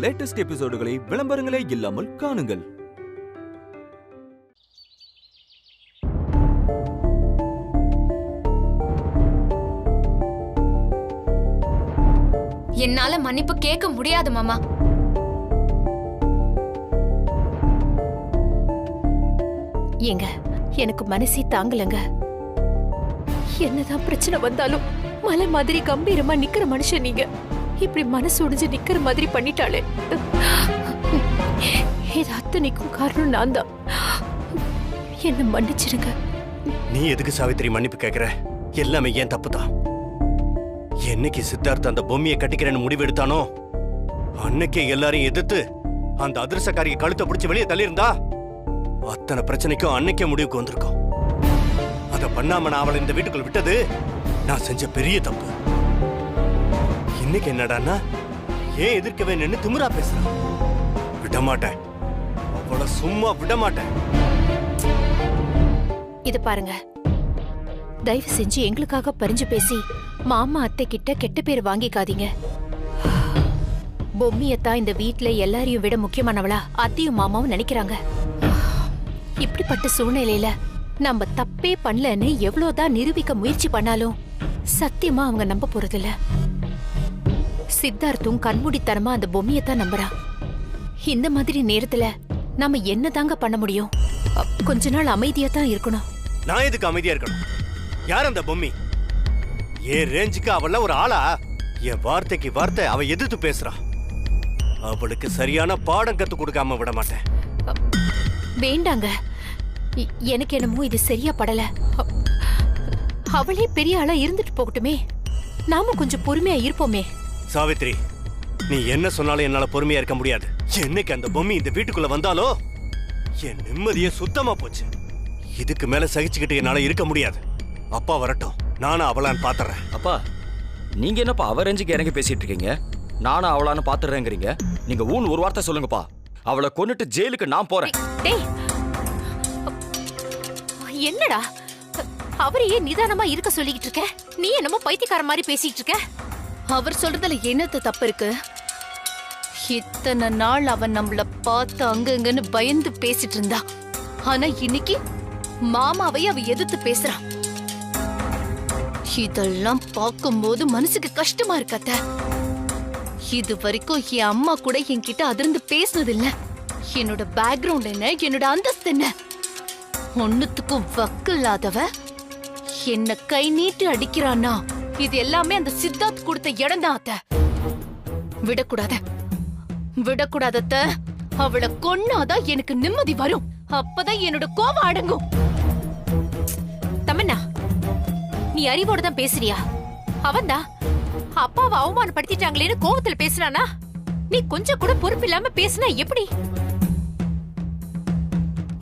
Latest எபிசோடுகளை விளம்பரங்களே இல்லாமல் காணுங்கள். என்னால மன்னிப்பு கேட்க முடியாது மாமா. ஏங்க, எனக்கு மனசே தாங்கலங்க. என்னதான் பிரச்சனை வந்தாலும் மலை மாதிரி கம்பீரமா நிக்கிற மனுஷன் நீங்க இப்படி மனசு உடைஞ்சு நிக்கிற மாதிரி பண்ணிட்டாளே. இது அத்தனைக்கும் காரணம் நான் தான். என்ன மன்னிச்சிடுங்க. நீ எதுக்கு சாவித்திரி மன்னிப்பு கேக்குற? எல்லாமே ஏன் தப்புதான். என்னைக்கு சித்தார்த்த அந்த பொம்மையை கட்டிக்கிறேன்னு முடிவு எடுத்தானோ அன்னைக்கே எல்லாரையும் எதிர்த்து அந்த அதிர்ஷ்டக்காரியை கழுத்தை பிடிச்சு வெளியே தள்ளியிருந்தா அத்தனை பிரச்சனைக்கும் அன்னைக்கே முடிவுக்கு வந்திருக்கோம். அதை பண்ணாம நான் அவளை இந்த வீட்டுக்குள்ள விட்டது நான் செஞ்ச பெரிய தப்பு. இன்னைக்கு என்னடான்னா ஏன் எதிர்க்கவே நின்னு திமிரா பேசுறான். விடமாட்டேன், அவளை சும்மா விடமாட்டேன். இது பாருங்க, தயவு செஞ்சு எங்களுக்காக பறிஞ்சு பேசி மாமா அத்தை கிட்ட கெட்ட பேர் வாங்கிக்காதீங்க. பொம்மியத்தான் இந்த வீட்ல எல்லாரையும் விட முக்கியமானவளா அத்தையும் மாமாவும் நினைக்கிறாங்க. இப்படிப்பட்ட சூழ்நிலையில நம்ம தப்பே பண்ணலன்னு எவ்வளவுதான் நிரூபிக்க முயற்சி பண்ணாலும் சத்தியமா அவங்க நம்ப போறதில்ல. சித்தார்த்தும் கண்மூடித்தனமா அந்த பொம்மியத்தான் நம்புறான். இந்த மாதிரி நேரத்துல நம்ம என்னதாங்க பண்ண முடியும்? கொஞ்ச நாள் அமைதியா தான் இருக்கணும். நான் எதுக்கு அமைதியா இருக்கணும்? யார் அந்த பொம்மி? ஏன் ரேஞ்சுக்கு அவள ஒரு ஆளா? என் வார்த்தைக்கு வார்த்தை அவ எதிர்த்து பேசுறா. அவளுக்கு சரியான பாடம் கத்து கொடுக்காம விட மாட்டேன். வேண்டாங்க, எனக்கு என்னமோ இது சரியா படல. அவளே பெரிய ஆளா இருந்துட்டு போகட்டுமே, நாம கொஞ்சம் பொறுமையா இருப்போமே. சாவித்ரி, நீ என்ன சொன்னாலும் என்னால பொறுமையா இருக்க முடியாது. என்னைக்கு அந்த பொம்மி இந்த வீட்டுக்குள்ள வந்தாலோ என் நிம்மதியே சுத்தமா போச்சு. இதுக்கு மேல சகிச்சுக்கிட்டு என்னால இருக்க முடியாது. அப்பா வரட்டும், நானும் அவளான்னு பாத்துறேன். அப்பா, நீங்க என்னப்பா அவ ரேஞ்சுக்கு இறங்கி பேசிட்டு இருக்கீங்க? நானும் அவளான்னு பாத்துறேங்கிறீங்க. நீங்க ஒரு வார்த்தை சொல்லுங்கப்பா. அவளை கொன்னுட்டு ஜெயிலுக்கு நான் போறேன். டேய், என்னடா அவரையே நிதானமா இருக்க சொல்லிக்கிட்டு இருக்க? நீ என்னமோ பைத்தியக்கார மாதிரி பேசிட்டு இருக்க. அவர் சொல்றதுல என்னது தப்பு இருக்கு? இத்தனை நாள் அவன் நம்மள பார்த்து அங்கங்கன்னு பயந்து பேசிட்டு இருந்தா, ஆனா இன்னைக்கு மாமாவை அவ எதிர்த்து பேசுறான். இதெல்லாம் பார்க்கும்போது மனசுக்கு கஷ்டமா இருக்காத்த. இது வரைக்கும் என் அம்மா கூட என்கிட்ட அதிர்ந்து பேசினது இல்ல. என்னோட பேக்ரவுண்ட் என்ன, என்னோட அந்தஸ்து என்ன, ஒண்ணுத்துக்கும் வக்கில்லாதவ என்ன கை நீட்டி அடிக்கிறானா? இது எல்லாமே அந்த சித்தார்த் கொடுத்த இடம் தான் அத்த. விடக்கூடாத, விடக்கூடாதத்த. அவளை கொன்னாதான் எனக்கு நிம்மதி வரும். அப்பதான் என்னோட கோபம் அடங்கும். தமன்னா, நீ அறிவோட தான் பேசுறியா? அவன்தான் அப்பாவை அவமானப்படுத்திட்டாங்களேன்னு கோவத்துல பேசுறானா? நீ கொஞ்சம் கூட பொறுப்பு இல்லாம பேசினா எப்படி?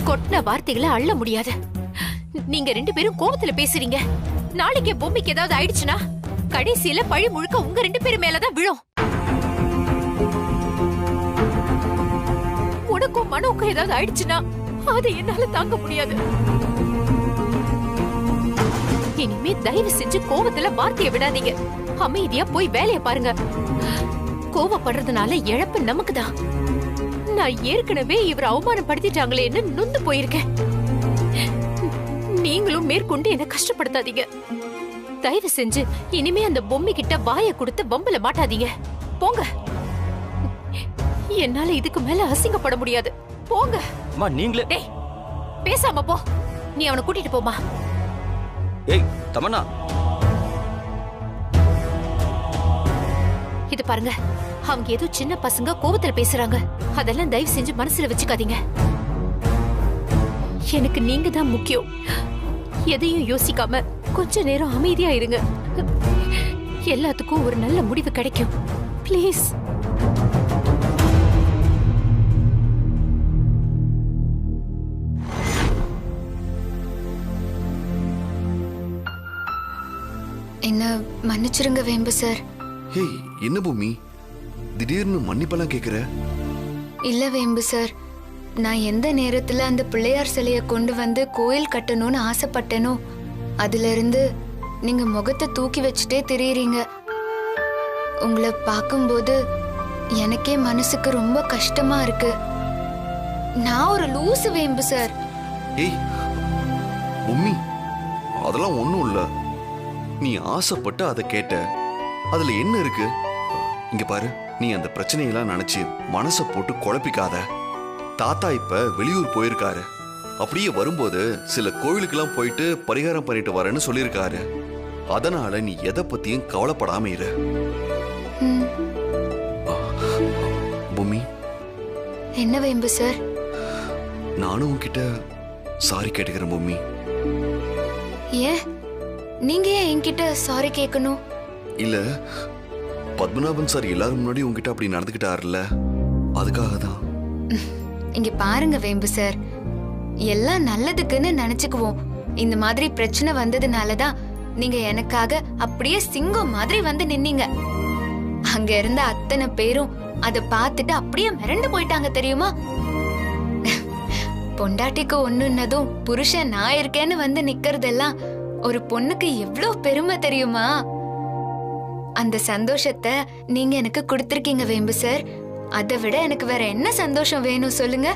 கொட்டின வார்த்தைகளை அள்ள முடியாது. நீங்க ரெண்டு பேரும் கோவத்துல பேசுறீங்க. நாளைக்கு பொம்மைக்கு ஏதாவது ஆயிடுச்சுன்னா கடைசியில பழி முழுக்க உங்க ரெண்டு பேரும் மேலதான் விழும். உனக்கும் மனோக்கும் ஏதாவது ஆயிடுச்சுன்னா அதை என்னால தாங்க முடியாது. இனிமே தயவு செஞ்சு கோவத்துல வார்த்தையை விடாதீங்க. அமைதியா போய் வேலையை பாருங்க. கோவப்படுறதுனால இழப்பு நமக்கு தான். நான் ஏற்கனவே இவர் அவமானப்படுத்திட்டாங்களேன்னு நொந்து போயிருக்கேன். நீங்களும் மேற்கொண்டு என்ன கஷ்டப்படுத்தாதீங்க. தயவு செஞ்சு இனிமே அந்த பொம்மை கிட்ட வாயை கொடுத்து வம்பல மாட்டாதீங்க. போங்க. என்னால இதுக்கு மேல அசிங்கப்பட முடியாது. போங்க. நீங்களே டேய், பேசாம போ. நீ அவனை கூட்டிட்டு போமா. ஏய் தமன்னா, இது பாருங்க, அவங்க ஏதோ சின்ன பசங்க கோவத்துல பேசுறாங்க. அதெல்லாம் தயவு செஞ்சு மனசுல வச்சுக்காதீங்க. எனக்கு நீங்க தான் முக்கியம். எதையும் யோசிக்காம கொஞ்ச நேரம் அமைதியா இருங்க. எல்லாத்துக்கும் ஒரு நல்ல முடிவு கிடைக்கும். ப்ளீஸ். என்ன மன்னிச்சிருங்க வேம்பு சார். ஹேய், என்ன பூமி திடீர்னு மன்னிப்பெல்லாம் கேக்குற? இல்ல வேம்பு சார், நான் எந்த நேரத்துல அந்த பிள்ளையார் சிலையை கொண்டு வந்து கோயில் கட்டணும்னு ஆசைப்பட்டேனோ அதுல இருந்து நீங்க முகத்தை தூக்கி வச்சுட்டே திரியுறீங்க. உங்களை பார்க்கும்போது எனக்கே மனசுக்கு ரொம்ப கஷ்டமா இருக்கு. நான் ஒரு லூசு வேம்பு சார். ஏய் பொம்மி, அதெல்லாம் ஒண்ணும் இல்ல. நீ ஆசைப்பட்டு அதை கேட்ட, அதுல என்ன இருக்கு? இங்க பாரு, நீ அந்த பிரச்சனையெல்லாம் நினைச்சு மனசை போட்டு குழப்பிக்காத. தாத்தா இப்ப வெளியூர் போயிருக்காரு. அப்படியே வரும்போது சில கோவிலுக்கெல்லாம் போயிட்டு பரிகாரம் பண்ணிட்டு வரேன்னு சொல்லியிருக்காரு. அதனால நீ எதை பத்தியும் கவலைப்படாம இரு. பொம்மி. என்ன வேம்பு சார்? நானும் உன்கிட்ட சாரி கேட்டுக்கிறேன் பொம்மி. ஏன் நீங்க ஏன் என்கிட்ட சாரி கேட்கணும்? இல்ல, பத்மநாபன் சார் எல்லாரும் முன்னாடி உங்ககிட்ட அப்படி நடந்துக்கிட்டாருல்ல, அதுக்காக தான். இங்க பாருங்க வேம்பு சார், எல்லாம் நல்லதுக்குன்னு நினைச்சுக்குவோம். இந்த மாதிரி பிரச்சனை வந்ததுனாலதான் நீங்க எனக்காக அப்படியே சிங்கம் மாதிரி வந்து நின்னீங்க. அங்க இருந்த அத்தனை பேரும் அதை பார்த்துட்டு அப்படியே மிரண்டு போயிட்டாங்க தெரியுமா? பொண்டாட்டிக்கு ஒண்ணுன்னதும் புருஷன் நான் இருக்கேன்னு வந்து நிக்கிறதெல்லாம் ஒரு பொண்ணுக்கு எவ்வளவு பெருமை தெரியுமா? அந்த சந்தோஷத்தை நீங்க எனக்கு கொடுத்திருக்கீங்க வேம்பு சார். அதை விட எனக்கு வேற என்ன சந்தோஷம் வேணும் சொல்லுங்க?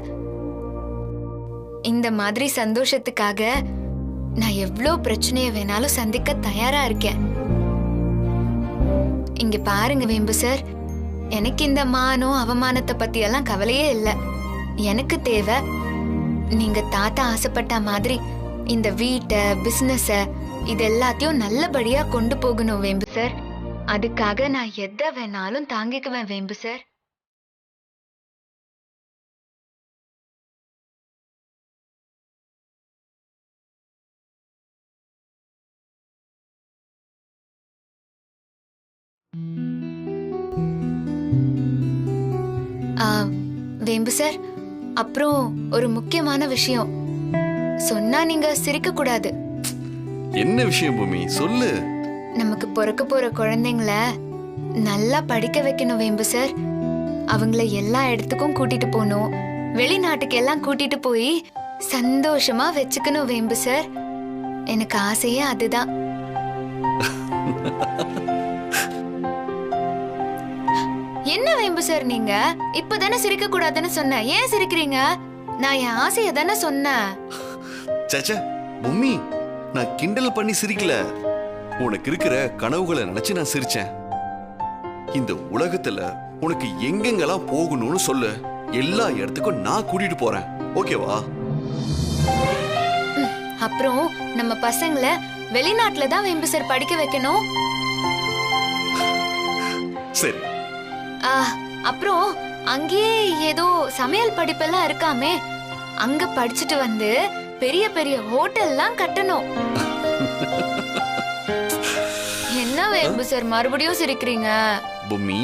இந்த மாதிரி சந்தோஷத்துக்காக நான் எவ்வளவு பிரச்சனைய வேணாலும் சந்திக்க தயாரா இருக்கேன். இங்க பாருங்க வேம்பு சார், எனக்கு இந்த மானம் அவமானத்தை பத்தி எல்லாம் கவலையே இல்ல. எனக்கு தேவை நீங்க தாத்தா ஆசைப்பட்ட மாதிரி இந்த வீட்டை, பிசினஸ இது எல்லாத்தையும் நல்லபடியா கொண்டு போகணும் வேம்பு சார். அதுக்காக நான் எதை வேணாலும் தாங்கிக்குவேன் வேம்பு சார். வேம்பு சார், அப்புறம் ஒரு முக்கியமான விஷயம் சொன்னா நீங்க சிரிக்க கூடாது. என்ன விஷயம் பூமி, சொல்லு. நமக்கு பிறக்க போற குழந்தைங்கள நல்லா படிக்க வைக்கணும் வேம்பு சார். அவங்கள எல்லா இடத்துக்கும் கூட்டிட்டு போகணும். வெளிநாட்டுக்கு எல்லாம் கூட்டிட்டு போய் சந்தோஷமா வச்சுக்கணும் வேம்பு சார். எனக்கு ஆசையே அதுதான். என்ன வேம்பு சார், நீங்க இப்பதானே சிரிக்க கூடாதுன்னு சொன்ன, ஏன் சிரிக்கிறீங்க? நான் என் ஆசைய தானே சொன்னேன். சச்சா பூமி, நான் கிண்டல் பண்ணி சிரிக்கல. உனக்கு இருக்கிற கனவுகளை நினைச்சு நான் சிரிச்சேன். இந்த உலகத்துல உனக்கு எங்கெங்கெல்லாம் போகணும்னு சொல்லு, எல்லா இடத்துக்கும் நான் கூட்டிட்டு போறேன். ஓகேவா? அப்புறம் நம்ம பசங்கள வெளிநாட்டுல தான் வேம்பு சார் படிக்க வைக்கணும். சரி. அப்புறம் அங்கேயே ஏதோ சமையல் படிப்பெல்லாம் இருக்காமே, அங்க படிச்சுட்டு வந்து பெரிய பெரிய ஹோட்டல்லாம் கட்டணும். என்ன வேம்பு சார் மறுபடியும் சிரிக்கிறீங்க? பூமி,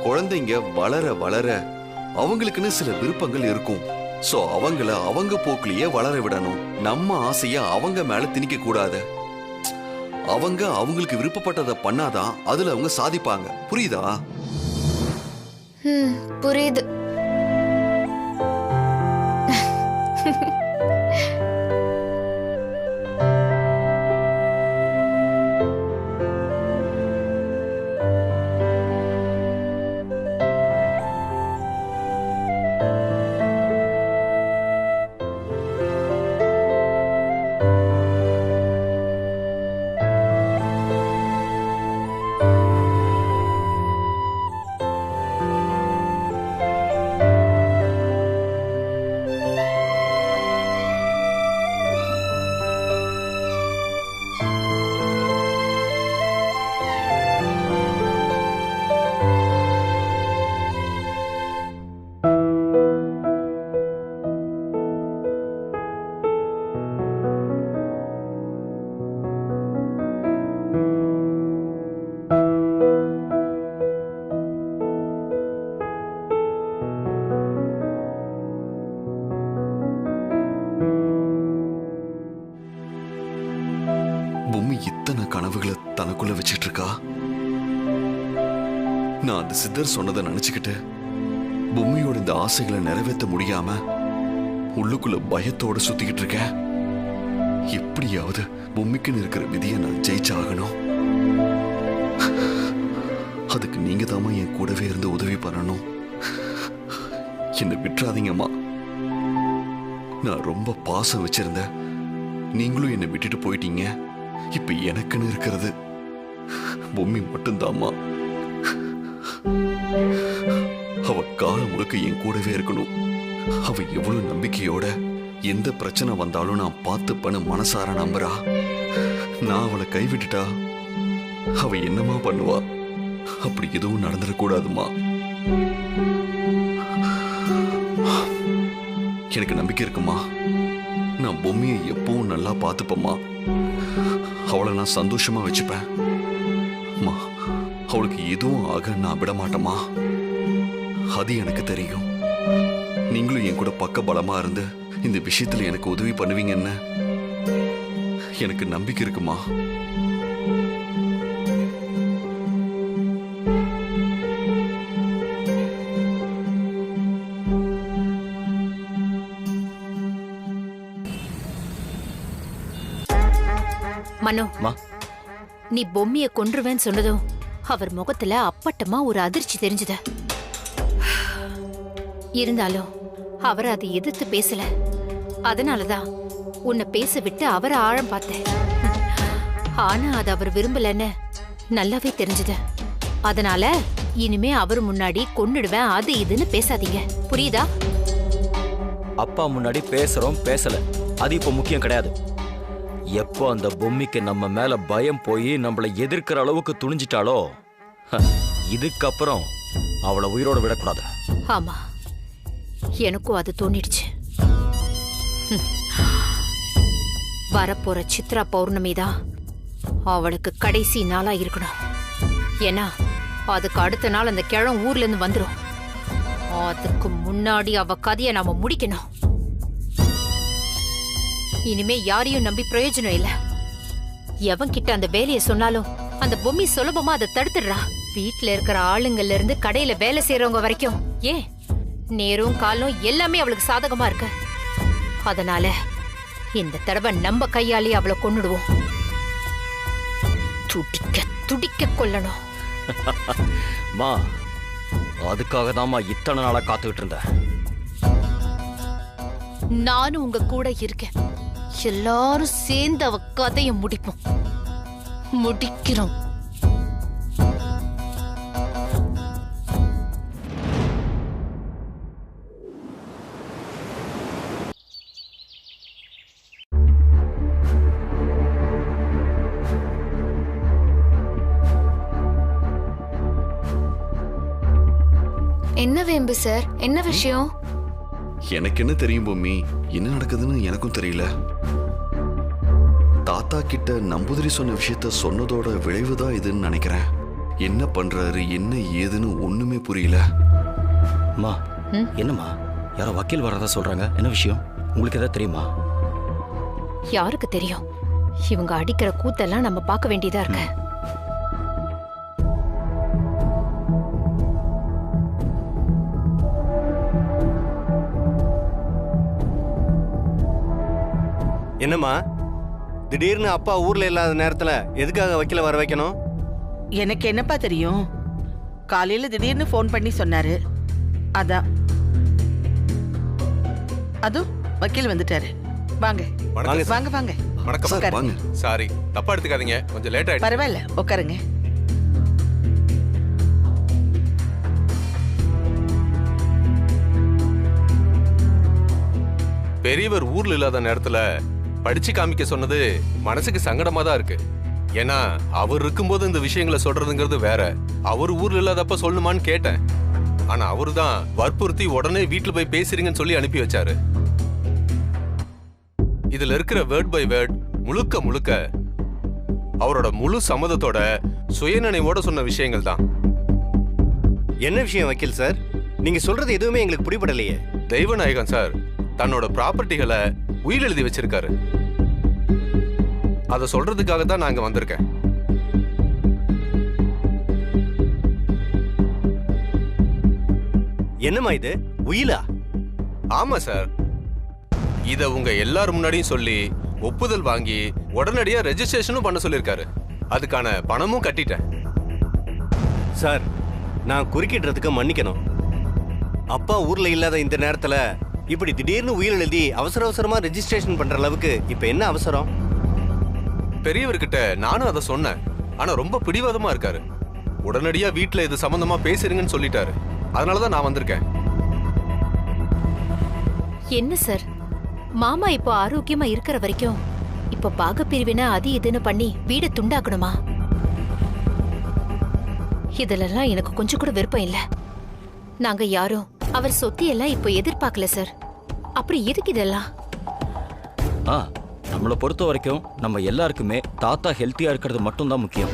குழந்தைங்க வளர வளர அவங்களுக்குன்னு சில விருப்பங்கள் இருக்கும். சோ அவங்கள அவங்க போக்குலயே வளர விடணும். நம்ம ஆசைய அவங்க மேல திணிக்க கூடாது. அவங்க அவங்களுக்கு விருப்பப்பட்டதை பண்ணாதான் அதுல அவங்க சாதிப்பாங்க. புரியுதா? புரியுது. பூமி இத்தனை கனவுகளை தனக்குள்ள வச்சிட்டு இருக்கா. நான் அந்த சித்தர் சொன்னதை நினைச்சுக்கிட்டு பொம்மையோட இந்த ஆசைகளை நிறைவேற்ற முடியாம உள்ளுக்குள்ள பயத்தோட சுத்திக்கிட்டு இருக்கேன். எப்படியாவது பொம்மைக்குன்னு இருக்கிற விதியை நான் ஜெயிச்சாகணும். அதுக்கு நீங்க தாமா என் கூடவே இருந்து உதவி பண்ணணும். என்னை விட்டுறாதீங்கம்மா. நான் ரொம்ப பாசம் வச்சிருந்தேன். நீங்களும் என்னை விட்டுட்டு போயிட்டீங்க. இப்ப எனக்குன்னு இருக்கிறது பொம்மி மட்டும்தாம்மா. அவ காலம் முழுக்க என் கூடவே இருக்கணும். அவ எவ்வளவு நம்பிக்கையோட எந்த பிரச்சனை வந்தாலும் நான் பார்த்துப்பேன்னு மனசார நம்புறா. நான் அவளை கைவிட்டுட்டா அவ என்னமா பண்ணுவா? அப்படி எதுவும் நடந்துடக்கூடாதுமா. எனக்கு நம்பிக்கை இருக்குமா. நான் பொம்மியை எப்பவும் நல்லா பார்த்துப்பேம்மா. அவளை நான் சந்தோஷமா வச்சுப்பேன். அம்மா, அவளுக்கு எதுவும் ஆக நான் விட மாட்டேம்மா. அது எனக்கு தெரியும். நீங்களும் என் கூட பக்க பலமா இருந்து இந்த விஷயத்துல எனக்கு உதவி பண்ணுவீங்கன்னு எனக்கு நம்பிக்கை இருக்குமா. மனோ, நீ பொம்மிய கொன்றுவேன்னு சொன்னதும் அவர் முகத்துல அப்பட்டமா ஒரு அதிர்ச்சி தெரிஞ்சது. இருந்தாலும் அவர் அதை எதிர்த்து பேசல. அதனாலதான் உன்னை பேச விட்டு அவரை ஆழம் பார்த்தேன். ஆனா அது அவர் விரும்பலன்னு நல்லாவே தெரிஞ்சது. அதனால இனிமே அவர் முன்னாடி கொன்னுடுவேன் அது இதுன்னு பேசாதீங்க, புரியுதா? அப்பா முன்னாடி பேசுறோம் பேசல, அது இப்ப முக்கியம் கிடையாது. எப்போ அந்த பொம்மிக்கு நம்ம மேல பயம் போய் நம்மளை எதிர்க்கிற அளவுக்கு துணிஞ்சிட்டாலோ இதுக்கப்புறம் அவளை உயிரோட விடக்கூடாது. ஆமா, எனக்கும் அது தோணிடுச்சு. வரப்போற சித்ரா பௌர்ணமி தான் அவளுக்கு கடைசி நாளா இருக்கணும். ஏன்னா அதுக்கு அடுத்த நாள் அந்த கிழம் ஊர்ல இருந்து வந்துரும். அதுக்கு முன்னாடி அவ கதையை நாம முடிக்கணும். இனிமே யாரையும் நம்பி பிரயோஜனம் இல்ல. எவன் கிட்ட அந்த வேலையை சொன்னாலும் அந்த பொம்மி சுலபமா அதை தடுத்துடுறா. வீட்டுல இருக்கிற ஆளுங்கள்ல இருந்து கடையில வேலை செய்யறவங்க வரைக்கும், ஏன் நேரும் காலும் எல்லாமே அவளுக்கு சாதகமா இருக்கு. அதனால இந்த தடவை நம்ம கையாலே அவளை கொன்னுடுவோம். துடிக்க துடிக்க கொல்லணும். மா, அதுக்காக தான்மா இத்தனை நாளா காத்துக்கிட்டு இருந்தேன். நானும் உங்க கூட இருக்கேன். எல்லாரும் சேர்ந்து அவ கதையை முடிப்போம். முடிக்கிறோம். என்ன வேம்பு சார், என்ன விஷயம்? எனக்கு என்ன தெரியும் பொம்மி, என்ன நடக்குதுன்னு எனக்கும் தெரியல. தாத்தா கிட்ட நம்பூதிரி சொன்ன விஷயத்த சொன்னதோட விளைவுதான் இதுன்னு நினைக்கிறேன். என்ன பண்றாரு என்ன ஏதுன்னு ஒண்ணுமே புரியல. மா, என்னம்மா யாரோ வக்கீல் வரதா சொல்றாங்க, என்ன விஷயம்? உங்களுக்கு ஏதாவது தெரியுமா? யாருக்கு தெரியும்? இவங்க அடிக்கிற கூத்தெல்லாம் நம்ம பார்க்க வேண்டியதா இருக்கு. என்னம்மா திடீர்னு அப்பா ஊர்ல இல்லாத நேரத்துல எதுக்காக வக்கீல வர வைக்கணும்? எனக்கு என்னப்பா தெரியும்? காலையில திடீர்னு ஃபோன் பண்ணி சொன்னாரு, அதான். அதுவும் வக்கீல் வந்துட்டாரு. வாங்க வாங்க வாங்க வாங்க. வணக்கம் சார், உட்காருங்க. வாங்க. சாரி, தப்பா எடுத்துக்காதீங்க, கொஞ்சம் லேட் ஆயிடுச்சு. பரவாயில்ல, உட்காருங்க. பெரியவர் ஊர்ல இல்லாத நேரத்துல படிச்சு காமிக்க சொன்னது மனசுக்கு சங்கடமா தான் இருக்கு. ஏன்னா அவர் இருக்கும்போது இந்த விஷயங்களை சொல்றதுங்கிறது வேற. அவர் ஊர்ல இல்லாதப்ப சொல்லணுமான்னு கேட்டேன். ஆனா அவரு தான் வற்புறுத்தி உடனே வீட்டுல போய் பேசுறீங்கன்னு சொல்லி அனுப்பி வச்சாரு. இதுல இருக்கிற வேர்ட் பை வேர்ட் முழுக்க முழுக்க அவரோட முழு சம்மதத்தோட சுயநினைவோட சொன்ன விஷயங்கள் தான். என்ன விஷயம் வக்கீல் சார்? நீங்க சொல்றது எதுவுமே எங்களுக்கு புரியப்படலையே. தெய்வநாயகம் சார் தன்னோட ப்ராப்பர்ட்டிகளை உயில் எழுதி வச்சிருக்காரு. அதை சொல்றதுக்காக தான் நாங்க வந்திருக்கேன். என்னம்மா இது, உயிலா? ஆமா சார், இத உங்க எல்லாரும் முன்னாடியும் சொல்லி ஒப்புதல் வாங்கி உடனடியா ரெஜிஸ்ட்ரேஷனும் பண்ண சொல்லிருக்காரு. அதுக்கான பணமும் கட்டிட்டேன். சார், நான் குறுக்கிடுறதுக்கு மன்னிக்கணும். அப்பா ஊர்ல இல்லாத இந்த நேரத்துல இப்படி திடீர்னு உயிர் எழுதி அவசர அவசரமா ரெஜிஸ்ட்ரேஷன் பண்ற அளவுக்கு இப்ப என்ன அவசரம்? பெரியவர்கிட்ட நானும் அதை சொன்னேன். ஆனா ரொம்ப பிடிவாதமா இருக்காரு. உடனடியா வீட்டுல இது சம்பந்தமா பேசுறீங்கன்னு சொல்லிட்டாரு. அதனாலதான் நான் வந்திருக்கேன். என்ன சார், மாமா இப்போ ஆரோக்கியமா இருக்கிற வரைக்கும் இப்ப பாக பிரிவினை அது இதுன்னு பண்ணி வீட துண்டாக்கணுமா? இதுலெல்லாம் எனக்கு கொஞ்சம் கூட விருப்பம் இல்ல. நாங்க யாரும் அவர் சொத்தி எல்லாம் இப்போ எதிர்பார்க்கல சார். அப்படி எதுக்கு இதெல்லாம்? நம்மளை பொறுத்த வரைக்கும் நம்ம எல்லாருக்குமே தாத்தா ஹெல்த்தியா இருக்கிறது மட்டும்தான் முக்கியம்.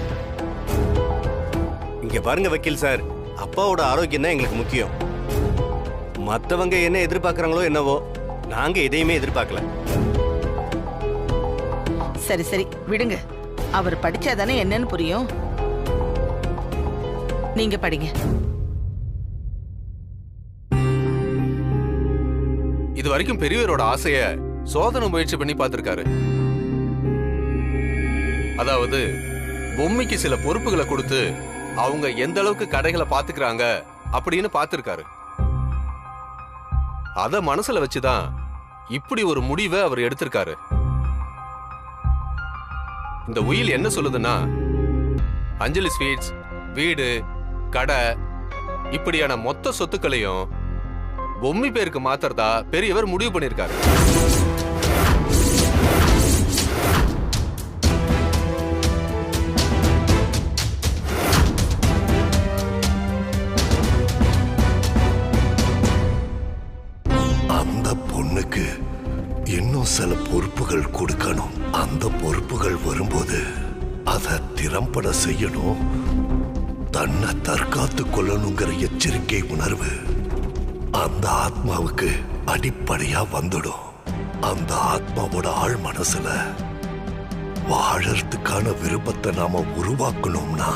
இங்க பாருங்க வக்கீல் சார், அப்பாவோட ஆரோக்கியம் தான் எங்களுக்கு முக்கியம். மத்தவங்க என்ன எதிர்பார்க்கறாங்களோ என்னவோ, நாங்க எதையுமே எதிர்பார்க்கல. சரி சரி விடுங்க. அவர் படிச்சாதானே என்னன்னு புரியும். நீங்க படிங்க. இது வரைக்கும் பெரியவரோட ஆசைய சோதனை முயற்சி பண்ணி பார்த்திருக்காரு. அதாவது பொம்மைக்கு சில பொறுப்புகளை கொடுத்து அவங்க எந்த அளவுக்கு கடைகளை பாத்துக்கிறாங்க அப்படின்னு பார்த்திருக்காரு. அத மனசுல வச்சுதான் இப்படி ஒரு முடிவை அவர் எடுத்திருக்காரு. இந்த உயில் என்ன சொல்லுதுன்னா, அஞ்சலி ஸ்வீட்ஸ், வீடு, கடை இப்படியான மொத்த சொத்துக்களையும் பொம்மி பேருக்கு மாத்துறதா பெரியவர் முடிவு பண்ணிருக்காரு. அந்த பொண்ணுக்கு இன்னும் சில பொறுப்புகள் கொடுக்கணும். அந்த பொறுப்புகள் வரும்போது அதை திறம்பட செய்யணும். தன்னை தற்காத்து கொள்ளணுங்கிற எச்சரிக்கை உணர்வு அந்த ஆத்மாவுக்கு அடிப்படையா வந்துடும். அந்த ஆத்மாவோட ஆழ் மனசுல வாழறதுக்கான விருப்பத்தை நாம உருவாக்கணும்னா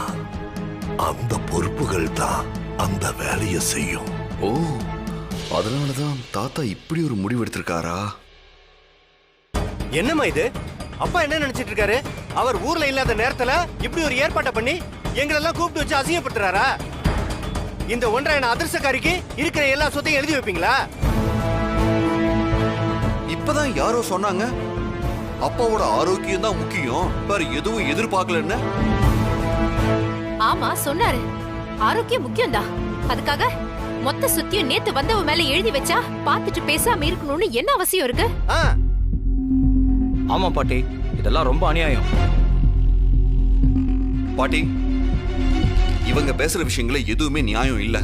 அந்த பொறுப்புகள் தான் அந்த வேலையை செய்யும். ஓ, அதனாலதான் தாத்தா இப்படி ஒரு முடிவு எடுத்திருக்காரா? என்னம்மா இது? அப்பா என்ன நினைச்சிட்டு இருக்காரு? அவர் ஊர்ல இல்லாத நேரத்துல இப்படி ஒரு ஏற்பாட்டை பண்ணி எங்களெல்லாம் கூப்பிட்டு வச்சு அசிங்கப்படுத்துறாரா? இந்த ஒன்றான அதிர்ஷ்டக்காரிக்கு இருக்கிற எல்லா சொத்தையும் எழுதி வைப்பீங்களா? இப்பதான் யாரோ சொன்னாங்க அப்பாவோட ஆரோக்கியம் தான் முக்கியம், வேற எதுவும் எதிர்பார்க்கலன்னு. ஆமா சொன்னாரு, ஆரோக்கியம் முக்கியம் தான். அதுக்காக மொத்த சுத்தியும் நேத்து வந்தவ மேல எழுதி வச்சா பாத்துட்டு பேசாம இருக்கணும்னு என்ன அவசியம் இருக்கு? ஆமா பாட்டி, இதெல்லாம் ரொம்ப அநியாயம். பாட்டி, இவங்க பேசுற விஷயங்கள எதுவுமே நியாயம் இல்ல.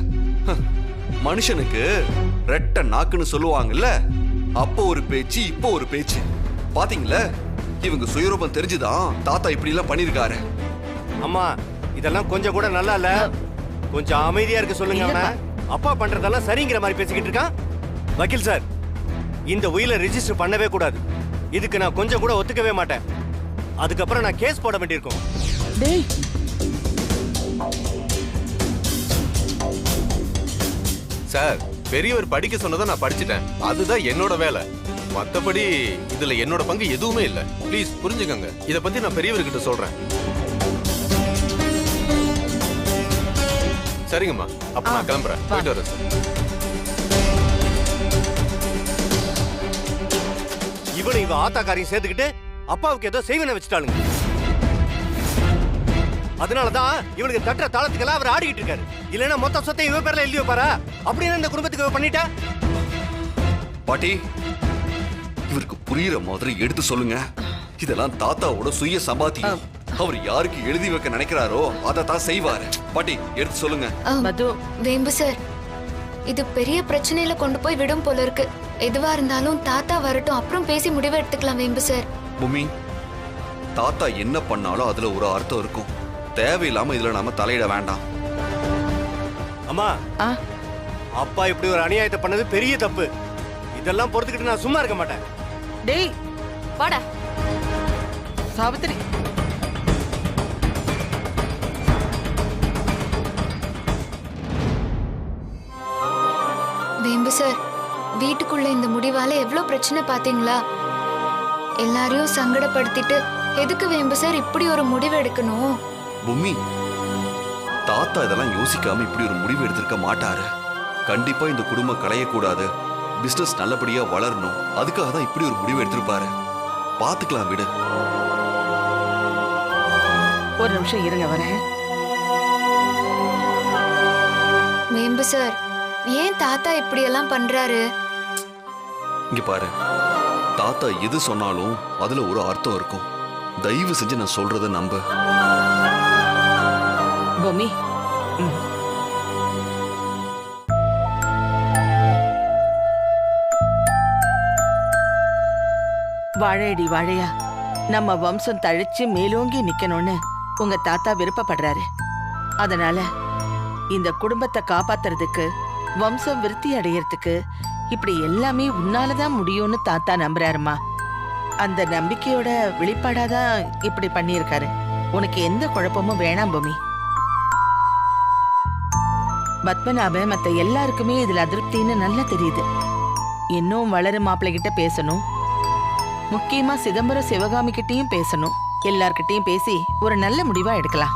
மனுஷனுக்கு ரெட்ட நாக்குன்னு சொல்லுவாங்கல்ல, அப்போ ஒரு பேச்சு இப்போ ஒரு பேச்சு. பாத்தீங்களா, இவங்க சுயரூபம் தெரிஞ்சுதான் தாத்தா இப்படி எல்லாம் பண்ணிருக்காரு. அம்மா, இதெல்லாம் கொஞ்சம் கூட நல்லா இல்ல. கொஞ்சம் அமைதியா இருக்க சொல்லுங்க. அப்பா பண்றதெல்லாம் சரிங்கிற மாதிரி பேசிக்கிட்டு இருக்கான். வக்கீல் சார், இந்த உயிலை ரெஜிஸ்டர் பண்ணவே கூடாது. இதுக்கு நான் கொஞ்சம் கூட ஒத்துக்கவே மாட்டேன். அதுக்கப்புறம் நான் கேஸ் போட வேண்டியிருக்கும். சார், பெரியவர் படிக்க சொன்னதை நான் படிச்சுட்டேன். அதுதான் என்னோட வேலை. மத்தபடி இதுல என்னோட பங்கு எதுவுமே இல்ல. ப்ளீஸ் புரிஞ்சுக்கங்க. இத பத்தி நான் பெரியவர்கிட்ட சொல்றேன். சரிங்கம்மா, அப்ப நான் கிளம்புறேன். போயிட்டு வரேன் சார். இவனை இவ ஆத்தாக்காரையும் சேர்த்துக்கிட்டு அப்பாவுக்கு ஏதோ செய்வனை வச்சுட்டாளுங்க. அதனாலதான் இவனுக்கு தட்டுற தாளத்துக்கெல்லாம் அவர் ஆடிக்கிட்டு இருக்காரு. இல்லைன்னா மொத்த சொத்தை இவ பேர்ல எழுதி வைப்பாரா? அப்படின்னு இந்த குடும்பத்துக்கு பண்ணிட்டா. பாட்டி, இவருக்கு புரியுற மாதிரி எடுத்து சொல்லுங்க. இதெல்லாம் தாத்தாவோட சுய சம்பாத்தியம். அவர் யாருக்கு எழுதி வைக்க நினைக்கிறாரோ அதை தான் செய்வாரு. பாட்டி, எடுத்து சொல்லுங்க. வேம்பு சார், இது பெரிய பிரச்சனையில கொண்டு போய் விடும் போல இருக்கு. எதுவா இருந்தாலும் தாத்தா வரட்டும், அப்புறம் பேசி முடிவு எடுத்துக்கலாம். வேம்பு சார், பூமி, தாத்தா என்ன பண்ணாலும் அதுல ஒரு அர்த்தம் இருக்கும். தேவையில்லாம இதுல நாம தலையிட வேண்டாம். அம்மா, அப்பா இப்படி ஒரு அநியாயத்தை பண்ணது பெரிய தப்பு. இதெல்லாம் பொறுத்துக்கிட்டு நான் சும்மா இருக்க மாட்டேன். டேய் வாடா சாவித்திரி. வேம்பு சார், வீட்டுக்குள்ள இந்த முடிவால எவ்வளவு பிரச்சனை பாத்தீங்களா? எல்லாரையும் சங்கடப்படுத்திட்டு எதுக்கு வேம்பு சார் இப்படி ஒரு முடிவு எடுக்கணும்? பூமி, தாத்தா இதெல்லாம் யோசிக்காம இப்படி ஒரு முடிவு எடுத்திருக்க மாட்டாரு. கண்டிப்பா இந்த குடும்பம் களையக்கூடாது, பிசினஸ் நல்லபடியா வளரணும், அதுக்காக தான் இப்படி ஒரு முடிவு எடுத்திருப்பாரு. பாத்துக்கலாம் விடு. ஒரு நிமிஷம் இருங்க, வரேன். வேம்பு சார், ஏன் தாத்தா இப்படி எல்லாம் பண்றாரு? இங்க பாரு, தாத்தா எது சொன்னாலும் அதுல ஒரு அர்த்தம் இருக்கும். தயவு செஞ்சு நான் சொல்றத நம்பு. பூமி, வாழையடி வாழையா நம்ம வம்சம் தழைச்சு மேலோங்கி நிக்கணும்னு உங்க தாத்தா விருப்பப்படுறாரு. அதனால இந்த குடும்பத்தை காப்பாத்துறதுக்கு, வம்சம் விருத்தி அடையறதுக்கு இப்படி எல்லாமே உன்னாலதான் முடியும்னு தாத்தா நம்புறாருமா. அந்த நம்பிக்கையோட வெளிப்பாடாதான் இப்படி பண்ணியிருக்காரு. உனக்கு எந்த குழப்பமும் வேணாம் பூமி. பத்மநாபன் மத்த எல்லாருக்குமே இதுல அதிருப்தின்னு நல்லா தெரியுது. இன்னும் வளரும் மாப்பிள்ளை கிட்ட பேசணும், முக்கியமா சிதம்பரம் சிவகாமி கிட்டயும் பேசணும். எல்லார்கிட்டயும் பேசி ஒரு நல்ல முடிவா எடுக்கலாம்.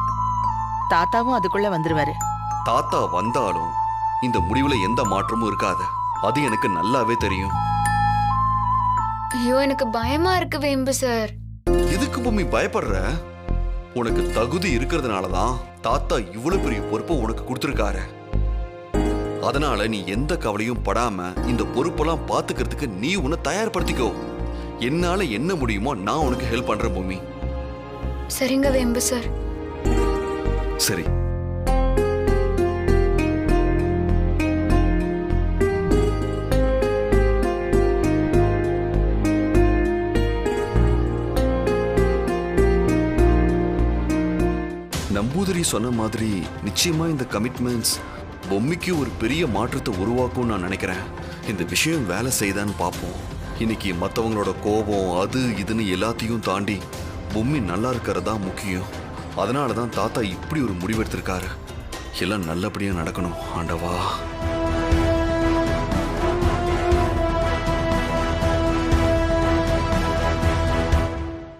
தாத்தாவும் அதுக்குள்ள வந்துருவாரு. தாத்தா வந்தாலும் இந்த முடிவுல எந்த மாற்றமும் இருக்காது, அது எனக்கு நல்லாவே தெரியும். ஐயோ, எனக்கு பயமா இருக்கு வேம்பு சார். எதுக்கு பூமி பயப்படுற? உனக்கு தகுதி இருக்கிறதுனாலதான் தாத்தா இவ்வளவு பெரிய பொறுப்பை உனக்கு கொடுத்திருக்காரு. அதனால நீ எந்த கவலையும் படாம இந்த பொறுப்பெல்லாம் பாத்துக்கிறதுக்கு நீ உன்னை தயார்படுத்திக்கோ. என்னால என்ன முடியுமோ நான் உனக்கு ஹெல்ப் பண்றேன் பூமி. சரிங்க வேம்பு சார். சரி, நம்பூதிரி சொன்ன மாதிரி நிச்சயமா இந்த கமிட்மெண்ட்ஸ் பொம்மிக்கு ஒரு பெரிய மாற்றத்தை உருவாக்கும் நான் நினைக்கிறேன். இந்த விஷயம் வேலை செய்தான்னு பார்ப்போம். இன்னைக்கு மற்றவங்களோட கோபம் அது இதுன்னு எல்லாத்தையும் தாண்டி பொம்மி நல்லா இருக்கிறதா முக்கியம். அதனால தான் தாத்தா இப்படி ஒரு முடிவெடுத்திருக்காரு. எல்லாம் நல்லபடியா நடக்கணும் ஆண்டவா.